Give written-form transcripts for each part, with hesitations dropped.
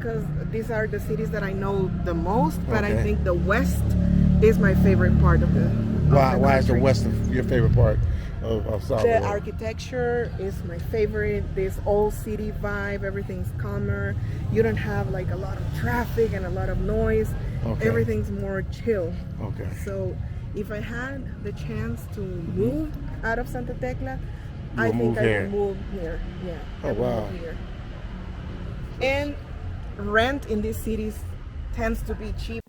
because these are the cities that I know the most, but I Okay. think the West is my favorite part of the Why is the country. West your favorite part of Salvador? The architecture is my favorite. This old city vibe, everything's calmer. You don't have like a lot of traffic and a lot of noise. Okay. Everything's more chill. Okay. So if I had the chance to move out of Santa Tecla, You I will think move I here. would move here. Yeah. Oh, I would wow. move here. And rent in these cities tends to be cheap.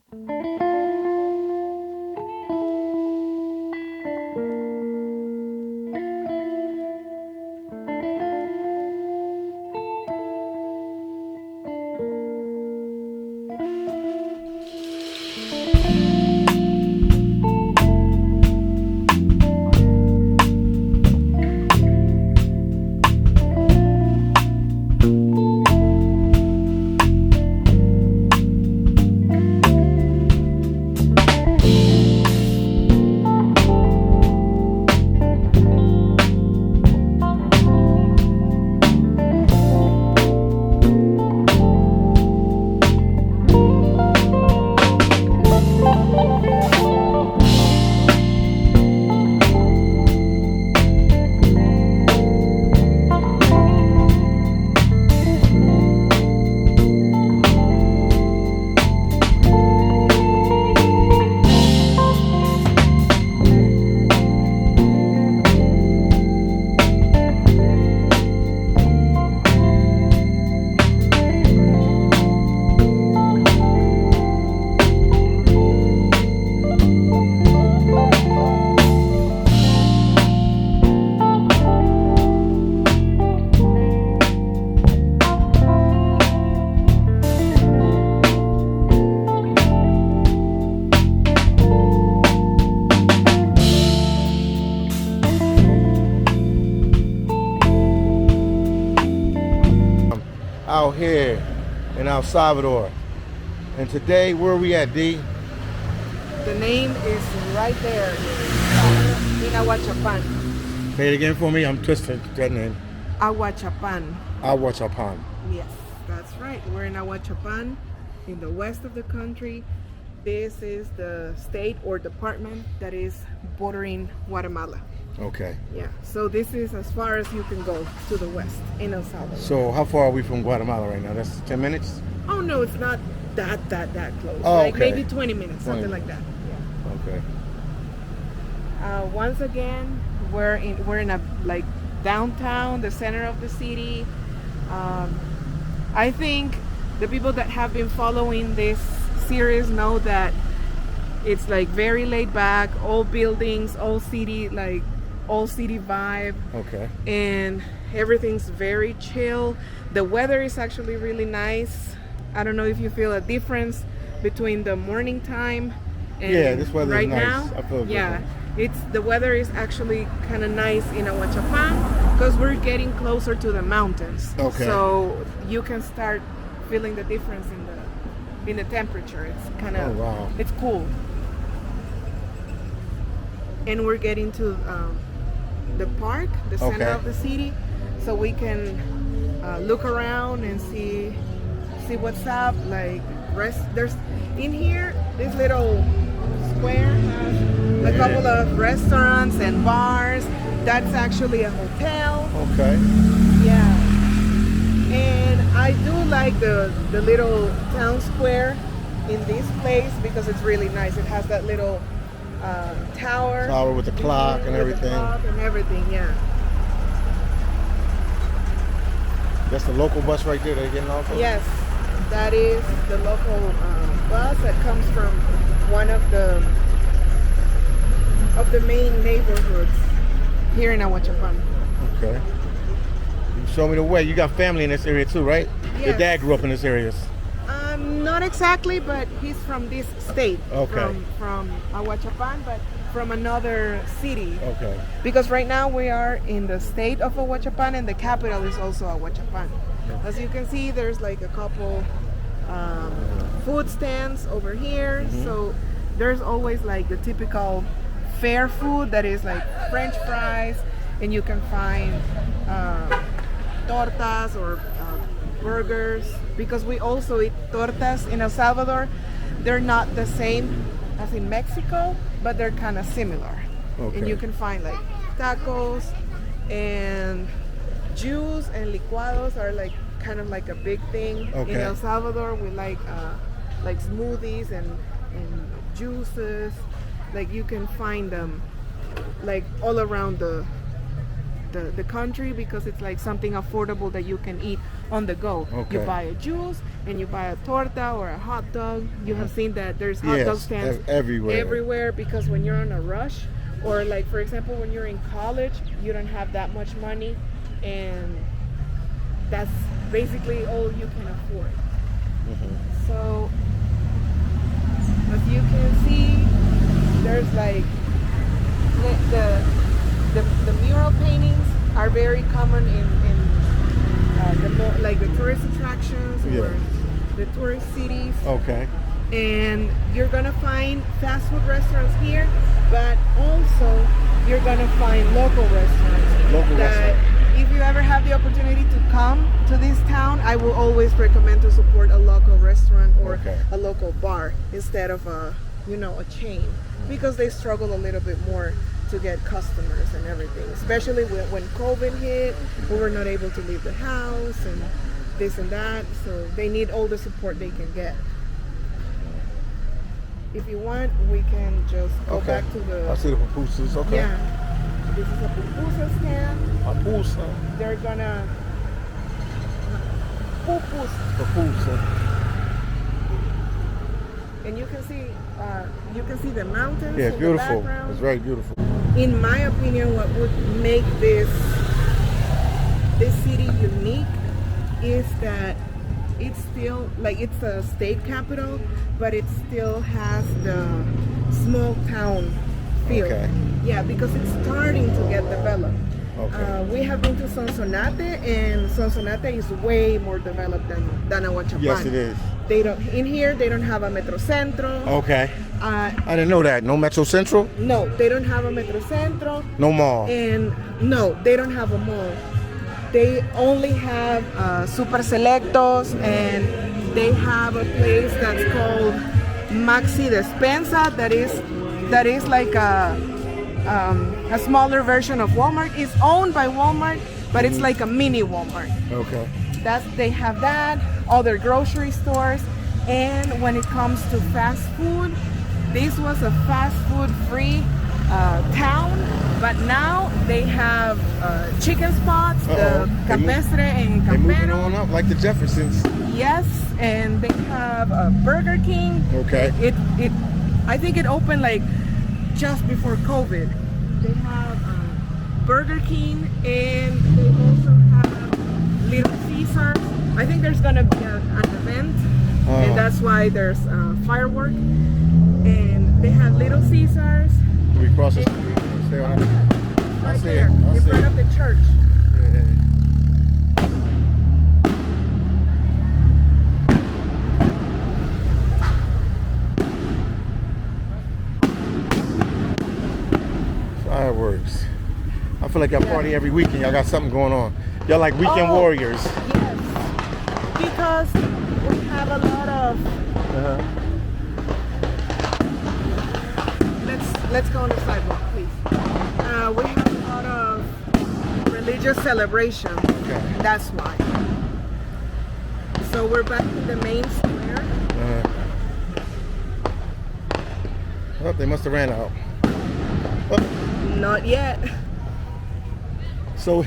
Out here in El Salvador. And today, where are we at, D? The name is right there in Ahuachapán. Say it again for me. I'm twisting that name. Ahuachapán. Ahuachapán. Yes, that's right. We're in Ahuachapán, in the west of the country. This is the state or department that is bordering Guatemala. Okay. Yeah, so this is as far as you can go to the west in El Salvador. So how far are we from Guatemala right now? That's 10 minutes? Oh no, it's not that close. Oh, like okay. maybe 20 minutes, 20. something like that. Okay. Once again, we're in a like downtown, the center of the city. I think the people that have been following this series know that it's like very laid back, old buildings, old city vibe. Okay. And everything's very chill. The weather is actually really nice. I don't know if you feel a difference between the morning time and Yeah, this weather right is nice. now. I feel Yeah, different. the weather is actually kind of nice in Ahuachapán because we're getting closer to the mountains. Okay. So you can start feeling the difference in the temperature. It's kind of Oh, wow. it's cool. And we're getting to the park, the center Okay. of the city, so we can look around and see what's up. Like there's in here, this little square has a couple of restaurants and bars. That's actually a hotel. Okay. Yeah. And I do like the little town square in this place because it's really nice. It has that little tower. Tower with the clock and with everything. The clock and everything, yeah. That's the local bus right there they're getting off of? Yes, that is the local bus that comes from one of the main neighborhoods here in Ahuachapán. Okay. You show me the way. You got family in this area too, right? Your Yes. dad grew up in this area. Not exactly, but he's from this state. Okay. From Ahuachapán, but from another city. Okay. Because right now we are in the state of Ahuachapán and the capital is also Ahuachapán. As you can see, there's like a couple food stands over here. So there's always like the typical fair food that is like French fries, and you can find tortas or burgers because we also eat tortas in El Salvador. They're not the same as in Mexico, but they're kind of similar. Okay. And you can find like tacos and juice and licuados are like kind of like a big thing. Okay. In El Salvador. We like smoothies and juices. Like you can find them like all around the country because it's like something affordable that you can eat on the go. Okay. You buy a juice and you buy a torta or a hot dog. You have seen that there's hot dog stands everywhere because when you're on a rush, or like for example when you're in college, you don't have that much money, and that's basically all you can afford. So as you can see, there's like the mural paintings are very common in like the tourist attractions or the tourist cities. Okay. And you're gonna find fast food restaurants here, but also you're gonna find local restaurants. If you ever have the opportunity to come to this town, I will always recommend to support a local restaurant or a local bar instead of a chain, because they struggle a little bit more to get customers and everything, especially when COVID hit. We were not able to leave the house and this and that, so they need all the support they can get. If you want, we can just go back to the... I see the pupusas, okay. Yeah, this is a pupusa stand. Pupusa. They're gonna... Pupusa. And you can see the mountains. Yeah, it's in beautiful. The background. It's very beautiful. In my opinion, what would make this city unique is that it's still like it's a state capital, but it still has the small town feel. Okay. Yeah, because it's starting to get developed. Okay. We have been to Sonsonate, and Sonsonate is way more developed than Ahuachapán. Yes, it is. They don't have a Metrocentro. Okay. I didn't know that. No Metro Central? No, they don't have a Metrocentro. No mall. And no, they don't have a mall. They only have Super Selectos, and they have a place that's called Maxi Despensa that is like a smaller version of Walmart. It's owned by Walmart, but it's like a mini Walmart. Okay. They have that, other grocery stores, and when it comes to fast food, this was a fast food free town, but now they have chicken spots, the campestre and They're moving campero. on up like the Jeffersons. Yes, and they have Burger King. Okay. I think it opened like just before COVID. They have Burger King, and they also have Little Caesars. I think there's gonna be an event, and that's why there's firework. And they have Little Caesars. Can we cross the street? Stay on it. Right there, in front of the church. Fireworks. I feel like y'all party every weekend. Y'all got something going on. Y'all like weekend warriors. Yes, because we have a lot of... Let's go on the sidewalk, please. We have a lot of religious celebration. Okay. That's why. So we're back to the main square. Oh, they must have ran out. Oh. Not yet. So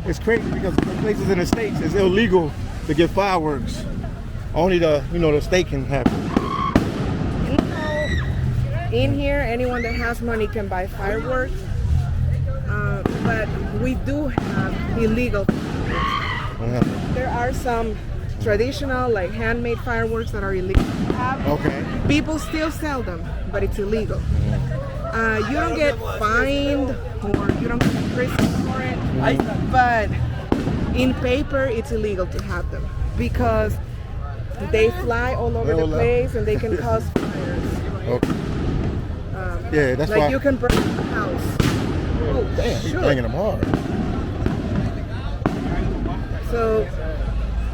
it's crazy because some places in the States it's illegal to get fireworks. Only the state can have it. In here, anyone that has money can buy fireworks, but we do have illegal fireworks. There are some traditional, like handmade fireworks that are illegal to have. Okay. People still sell them, but it's illegal. You don't get fined or you don't get in prison for it, but in paper, it's illegal to have them because they fly all over the place and they can cause fires. Okay. Yeah, that's like why. You can burn the house. Oh, damn, he's banging them hard. So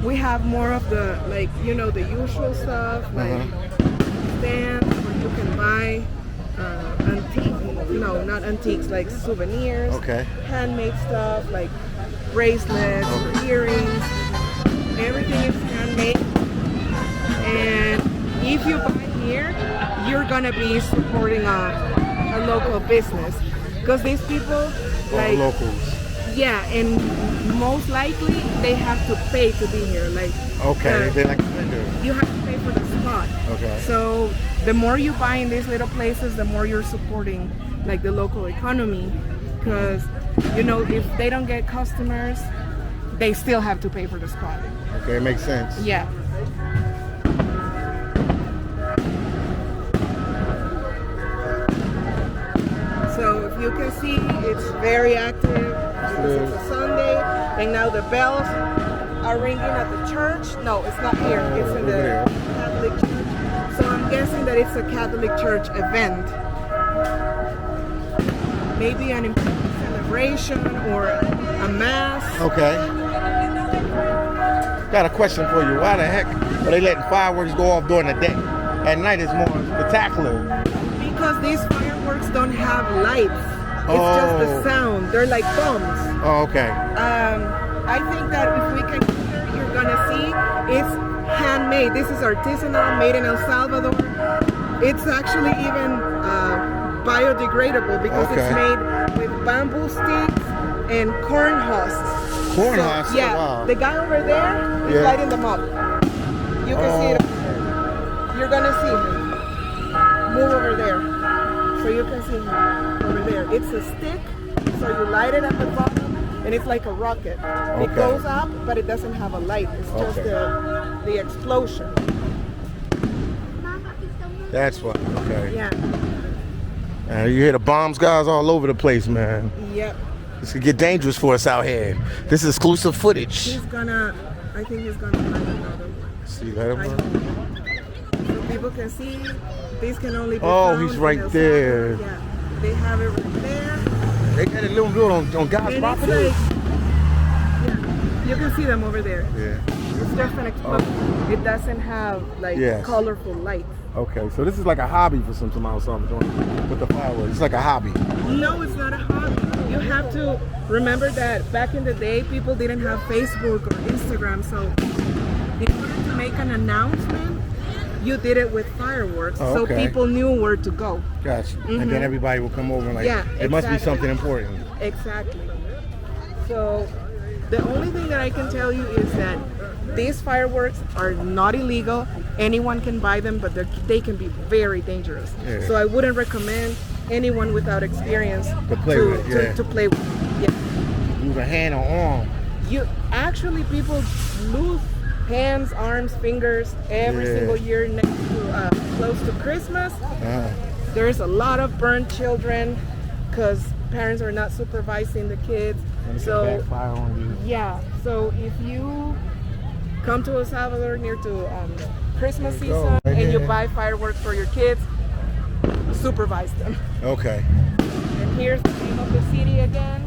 we have more of the, like, you know, the usual stuff, like stands where you can buy not antiques, like souvenirs, handmade stuff, like bracelets or earrings. Everything is handmade. And if you buy here, you're gonna be supporting a local business, because these people, like, locals. Yeah, and most likely they have to pay to be here. Like, they like vendors. You have to pay for the spot. Okay. So the more you buy in these little places, the more you're supporting, like, the local economy, because, you know, if they don't get customers, they still have to pay for the spot. Okay, it makes sense. Yeah. So if you can see, it's very active because it's a Sunday, and now the bells are ringing at the church. No, it's not here. It's in the Catholic church. So I'm guessing that it's a Catholic church event. Maybe an important celebration or a mass. Okay. Got a question for you. Why the heck are they letting fireworks go off during the day? At night it's more spectacular. Because these fireworks don't have lights. It's just the sound. They're like bombs. Oh, okay. I think that if we can, you're gonna see it's handmade. This is artisanal, made in El Salvador. It's actually even biodegradable because it's made with bamboo sticks and corn husks. Corn husks? Yeah. Wow. The guy over there is lighting them up. You can see it over there. You're gonna see him. Move over there. So you can see him over there. It's a stick, so you light it at the bottom, and it's like a rocket. It goes up, but it doesn't have a light. It's just the explosion. That's why. Okay. Yeah. You hear the bombs, guys, all over the place, man. Yep. This could get dangerous for us out here. This is exclusive footage. I think he's gonna light another one. See that one? So people can see. These can only be he's right there. Yeah, they have it right there. They got a little bit on God's property. You can see them over there. Yeah. It's just an explosion. It doesn't have like colorful lights. Okay, so this is like a hobby for some El Salvador with the fireworks. It's like a hobby. No, it's not a hobby. You have to remember that back in the day, people didn't have Facebook or Instagram, so in order to make an announcement, you did it with fireworks, so people knew where to go. Gotcha. And then everybody will come over and it must be something important. Exactly. So the only thing that I can tell you is that these fireworks are not illegal. Anyone can buy them, but they can be very dangerous. Yeah. So I wouldn't recommend anyone without experience to play with. Yeah. Lose a hand or arm. People lose hands, arms, fingers every single year next to close to Christmas. There's a lot of burnt children because parents are not supervising the kids. So backfire on you. Yeah. So if you come to El Salvador near to Christmas season and you buy fireworks for your kids, supervise them. Okay. And here's the name of the city again.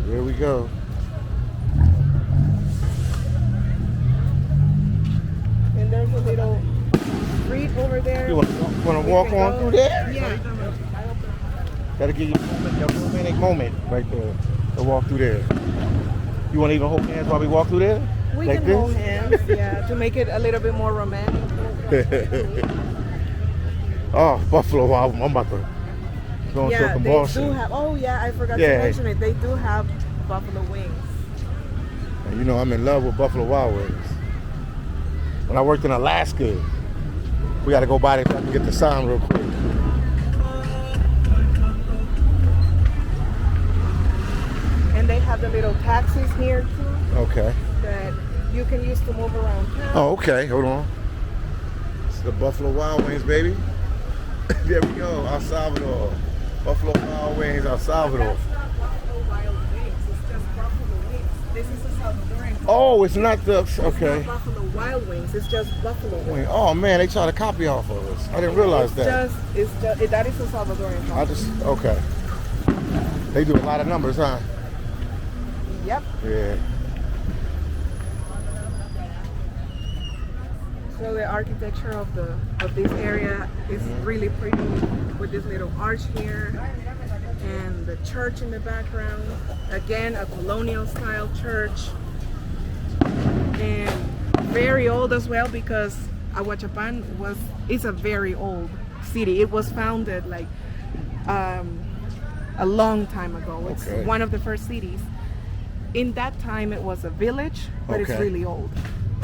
Here we go. And there's a little street over there. You want to walk on through there? Yeah. Gotta give you a romantic moment right there to walk through there. You want to even hold hands while we walk through there? We can hold hands, to make it a little bit more romantic. Oh, Buffalo Wild. I'm about to go into a convulsion. They do have, I forgot to mention it. They do have buffalo wings. And you know, I'm in love with Buffalo Wild Wings. When I worked in Alaska, we got to go by there so I can get the sound real quick. And they have the little taxis here too. Okay. That you can use to move around town. Oh, okay. Hold on. It's the Buffalo Wild Wings, baby. There we go. El Salvador. Buffalo Wild Wings, El Salvador. That's not Buffalo Wild Wings. It's just Buffalo Wings. This is a Salvadoran. Oh, it's not the... It's not Buffalo Wild Wings. It's just Buffalo Wings. Oh, man. They try to copy off of us. I didn't realize that. That is a Salvadoran. Okay. They do a lot of numbers, huh? Yep. Yeah. So the architecture of this area is really pretty, with this little arch here and the church in the background. Again, a colonial style church, and very old as well, because Ahuachapán is a very old city. It was founded like a long time ago. It's one of the first cities. In that time it was a village, but it's really old.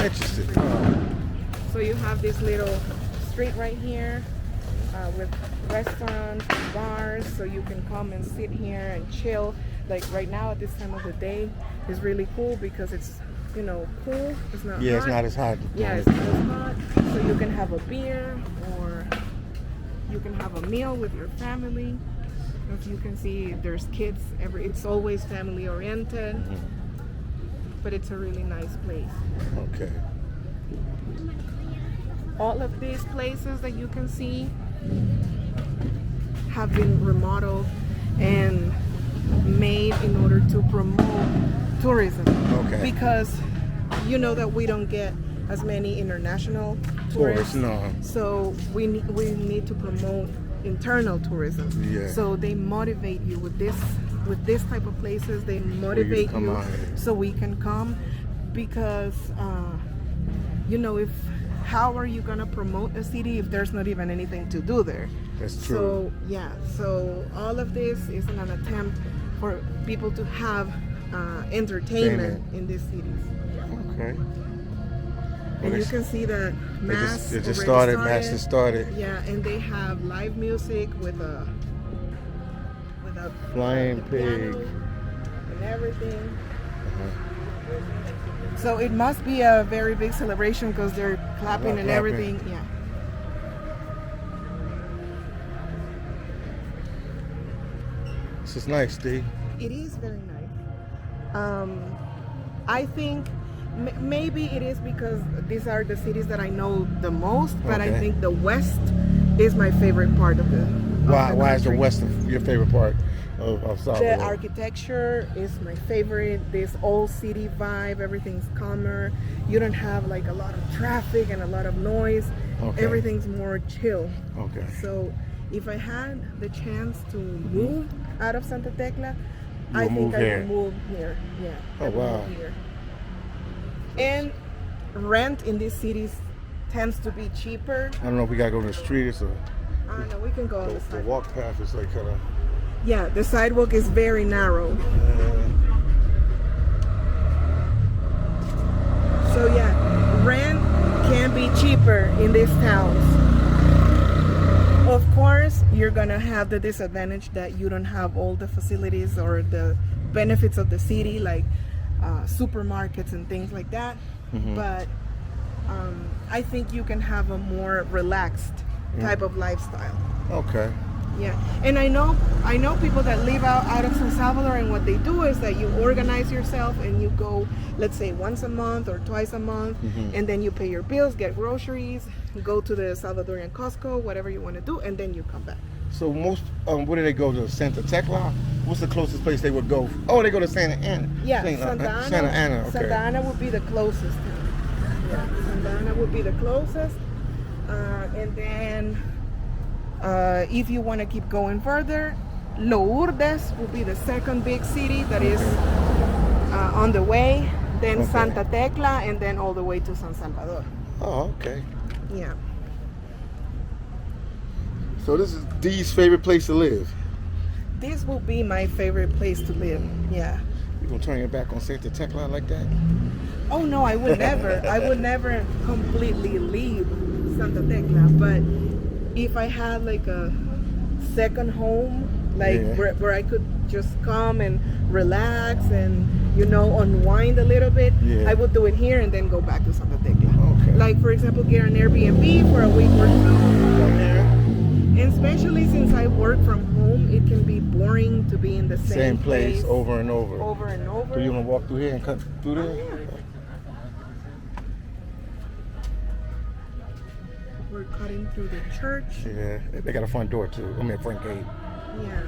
Interesting. So you have this little street right here with restaurants and bars, so you can come and sit here and chill. Like right now at this time of the day is really cool because it's, you know, cool. It's not hot. It's not as hot. Yeah, it's not as hot. So you can have a beer, or you can have a meal with your family. As you can see, there's kids. It's always family oriented, but it's a really nice place. Okay. All of these places that you can see have been remodeled and made in order to promote tourism. Okay. Because you know that we don't get as many international tourists. No. So we need to promote internal tourism. Yeah. So they motivate you with this type of places. They motivate you so we can come, because you know, how are you gonna promote a city if there's not even anything to do there? That's true. So yeah, so all of this is an attempt for people to have entertainment in these cities. Okay. And you can see that mass it just already Mass just started. Yeah, and they have live music with a Flying pig and everything. So it must be a very big celebration because they're clapping and everything. Yeah. This is nice, D. It is very nice. I think maybe it is because these are the cities that I know the most, but I think the West is my favorite part of the Why is the West your favorite part of Salvador? The architecture is my favorite. This old city vibe, everything's calmer. You don't have like a lot of traffic and a lot of noise. Everything's more chill. Okay. So if I had the chance to move out of Santa Tecla, I think I would move here. Yeah. Oh, wow. Here. And rent in these cities tends to be cheaper. I don't know if we gotta go to the street. It's no, we can go on the sidewalk. The walk path is like kind of. Yeah, the sidewalk is very narrow. So yeah, rent can be cheaper in these towns. Of course, you're gonna have the disadvantage that you don't have all the facilities or the benefits of the city, like supermarkets and things like that. But I think you can have a more relaxed type of lifestyle. Okay. Yeah, and I know people that live out of San Salvador, and what they do is that you organize yourself and you go, let's say once a month or twice a month, and then you pay your bills, get groceries, go to the Salvadorian Costco, whatever you want to do, and then you come back. So most, where do they go to? Santa Tecla? What's the closest place they would go? Oh, they go to Santa Ana. Yeah, Santa Ana. Okay. Santa Ana would be the closest. Yeah, Santa Ana would be the closest, and then. If you want to keep going further, Lourdes will be the second big city that is on the way, then Santa Tecla, and then all the way to San Salvador. Oh, okay. Yeah. So this is Dee's favorite place to live? This will be my favorite place to live, yeah. You gonna turn your back on Santa Tecla like that? Oh no, I would never. I would never completely leave Santa Tecla, but if I had like a second home, like where I could just come and relax and, you know, unwind a little bit, I would do it here and then go back to Santa Tecla. Okay. Like, for example, get an Airbnb for a week or so. And especially since I work from home, it can be boring to be in the same place over and over. Over and over. So you want to walk through here and cut through there? Yeah. We're cutting through the church. Yeah, they got a front door too. I mean, a front gate. Yeah.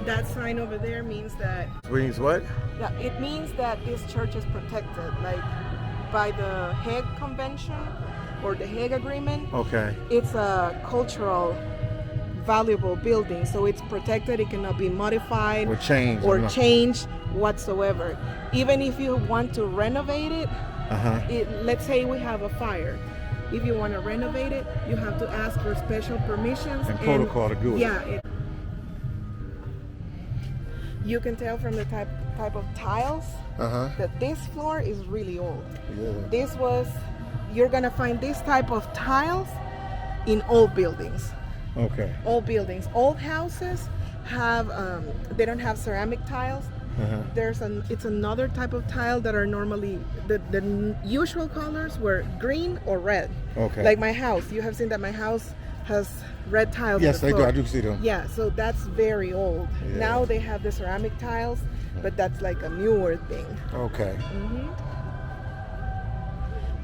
That sign over there means that Means what? it means that this church is protected, like by the Hague Convention or the Hague Agreement. Okay. It's a cultural valuable building, so it's protected. It cannot be modified Or changed. or changed whatsoever. Even if you want to renovate it, let's say we have a fire. If you want to renovate it, you have to ask for special permissions and protocol to do it. Yeah. You can tell from the type of tiles that this floor is really old. Yeah. You're gonna find this type of tiles in old buildings. Okay. Old buildings, old houses have they don't have ceramic tiles. It's another type of tile that are normally the usual colors were green or red. Okay. Like my house, you have seen that my house has red tiles. Yes, on the I floor. do see them. Yeah, so that's very old. Yeah. Now they have the ceramic tiles, but that's like a newer thing. Okay.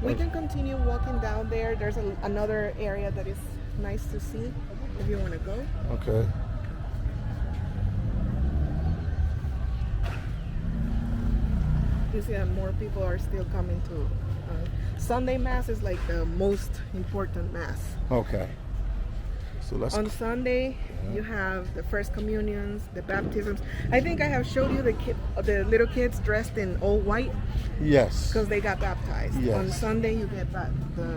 We can continue walking down there. There's another area that is nice to see if you want to go. Okay. You see that more people are still coming to Sunday Mass is like the most important Mass. Okay. So let's On Sunday, you have the first communions, the baptisms. I think I have showed you the little kids dressed in all white. Yes. Because they got baptized. Yes. On Sunday, you get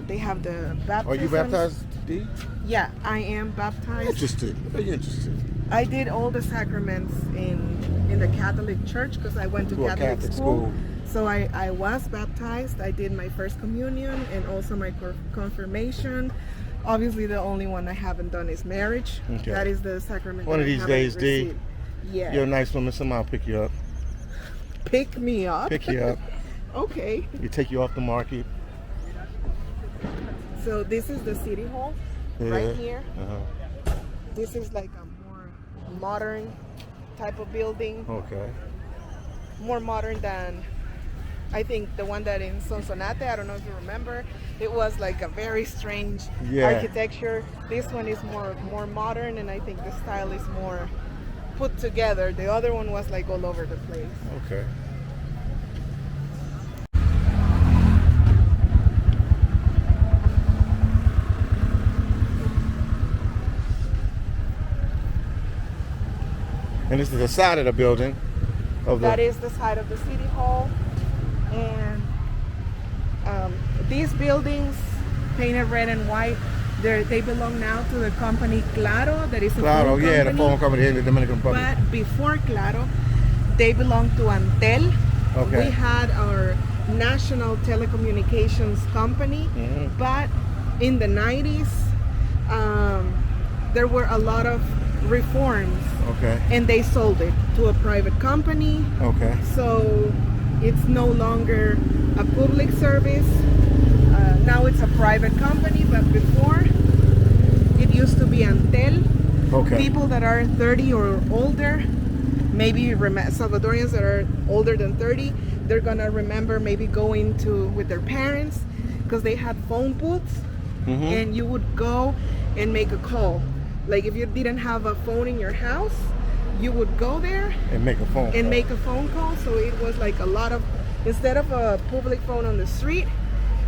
they have the baptism. Are you baptized, Dee? Yeah, I am baptized. Interested. Very interested. I did all the sacraments in the Catholic Church because I went to Catholic school. So I was baptized. I did my first communion and also my confirmation. Obviously, the only one I haven't done is marriage. Okay. That is the sacrament. One of these days, Dee. Dee. Yeah. You're a nice woman. Somebody will pick you up. Pick me up. Pick you up. Okay. You take you off the market. So this is the city hall right here. This is like a more modern type of building. Okay. More modern than I think the one that in Sonsonate. I don't know if you remember. It was like a very strange architecture. This one is more modern, and I think the style is more put together. The other one was like all over the place. Okay. And this is the side of the building. That is the side of the city hall. And these buildings, painted red and white, they belong now to the company Claro. That is a Claro, phone company. the phone company in the Dominican Republic. But before Claro, they belonged to Antel. Okay. We had our national telecommunications company, but in the 90s, there were a lot of reforms. Okay. And they sold it to a private company. Okay. So it's no longer a public service. Now it's a private company, but before it used to be Antel. Okay. People that are 30 or older, maybe Salvadorians that are older than 30, they're gonna remember maybe going with their parents because they had phone booths, and you would go and make a call. Like if you didn't have a phone in your house, you would go there and make a phone call. So it was like a lot of, instead of a public phone on the street,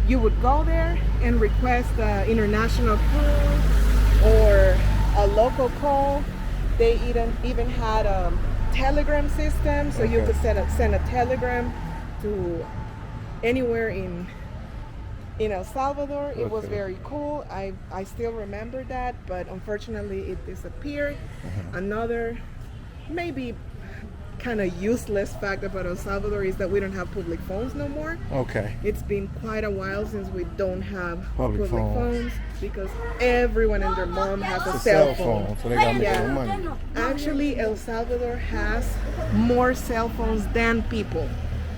you would go there and request an international call or a local call. They even had a telegram system, so you could send a telegram to anywhere in El Salvador. It was very cool. I still remember that, but unfortunately it disappeared. Another maybe kind of useless fact about El Salvador is that we don't have public phones no more. Okay. It's been quite a while since we don't have Public phones because everyone and their mom has a cell phone. So they gotta make their money. Actually, El Salvador has more cell phones than people.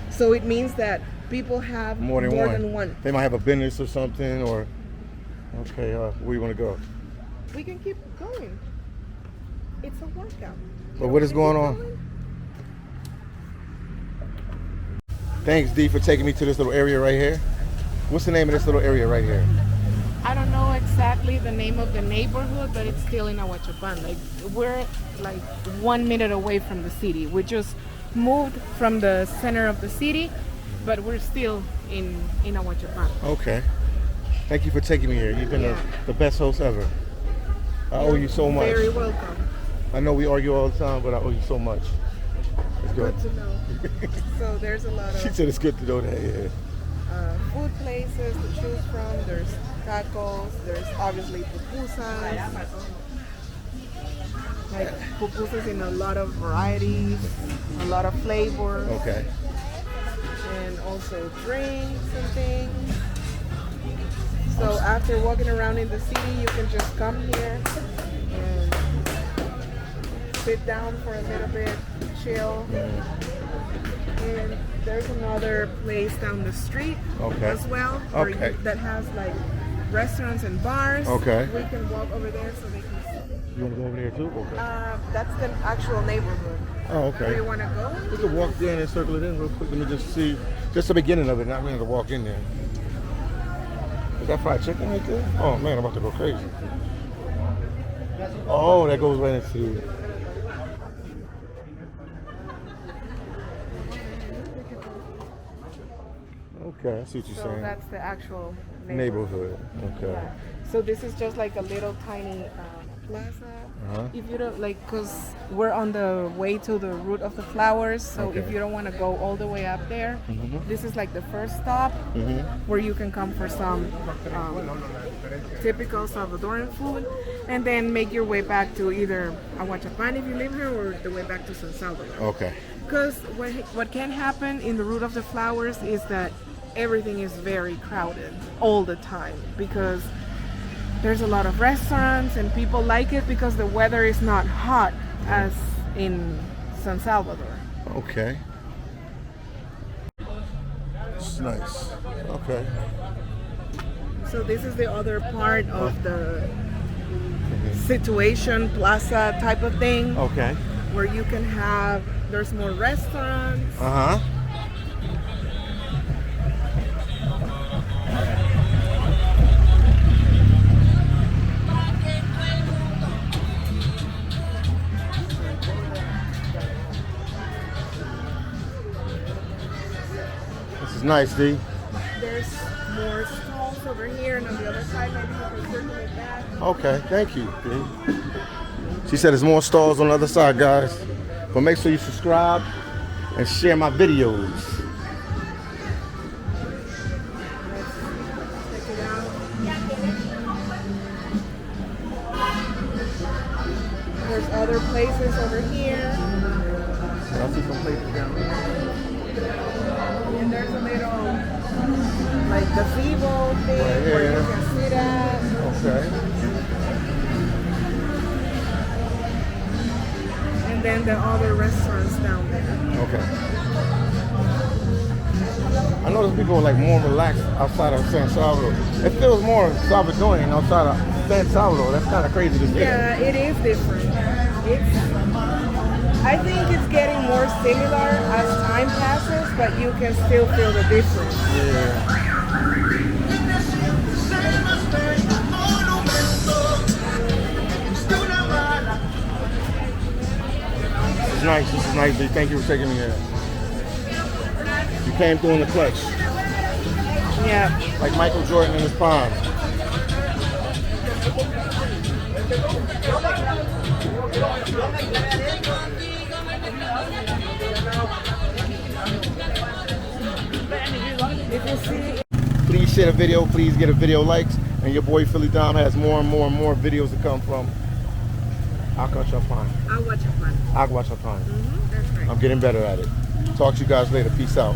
So it means that people have more than one. They might have a business or something, or where you want to go? We can keep going. It's a workout. But what is going on? Thanks, Dee, for taking me to this little area right here. What's the name of this little area right here? I don't know. It's exactly the name of the neighborhood, but it's still in Ahuachapán. Like we're like 1 minute away from the city. We just moved from the center of the city, but we're still in Ahuachapán. Okay. Thank you for taking me here. You've been Yeah. the best host ever. I owe you so much. Very welcome. I know we argue all the time, but I owe you so much. It's good. Good to know. So there's a lot She of said it's good to know that, yeah. food places to choose from. There's tacos. There's obviously pupusas. Like pupusas in a lot of varieties, a lot of flavors. Okay. And also drinks and things. So after walking around in the city, you can just come here and sit down for a little bit, chill. And there's another place down the street as well where that has like restaurants and bars. Okay. We can walk over there so they can see. You want to go over there too? Okay. That's the actual neighborhood. Oh, okay. Do you want to go? We can walk in and circle it in real quick. Let me just see, just the beginning of it. Not really to walk in there. Is that fried chicken right there? Oh man, I'm about to go crazy. Oh, that goes right into. Okay, I see what you're So saying. that's the actual Neighborhood. Okay. Yeah. So this is just like a little tiny plaza. If you don't like, cause we're on the way to the root of the flowers. So if you don't want to go all the way up there, this is like the first stop where you can come for some typical Salvadoran food, and then make your way back to either Ahuachapán if you live here, or the way back to San Salvador. Okay. Because what can happen in the root of the flowers is that everything is very crowded all the time, because there's a lot of restaurants and people like it because the weather is not hot as in San Salvador. Okay. It's nice. Okay. So this is the other part of the situation, plaza type of thing, Okay. where you can have, there's more restaurants. Uh-huh. This is nice, D. There's more stalls over here, and on the other side, maybe you can circle it back. Okay, thank you, D. She said there's more stalls on the other side, guys. But make sure you subscribe and share my videos. Check it out. There's other places over here. I see some places down there. And there's a little, like, gazebo thing Right here. where you can sit at. Okay. And then the other restaurants down there. Okay. I notice people are like more relaxed outside of San Salvador. It feels more Salvadorian outside of San Salvador. That's kind of crazy to say. Yeah, it is different. I think it's getting more similar as time passes, but you can still feel the difference. Yeah. This is nice. This is nice, D. Thank you for taking me here. You came through in the clutch. Yeah. Like Michael Jordan in his prime. Please share the video. Please get a video likes. And your boy Philly Dom has more and more and more videos to come from Ahuachapán. Ahuachapán. Ahuachapán. That's right. I'm getting better at it. Talk to you guys later. Peace out.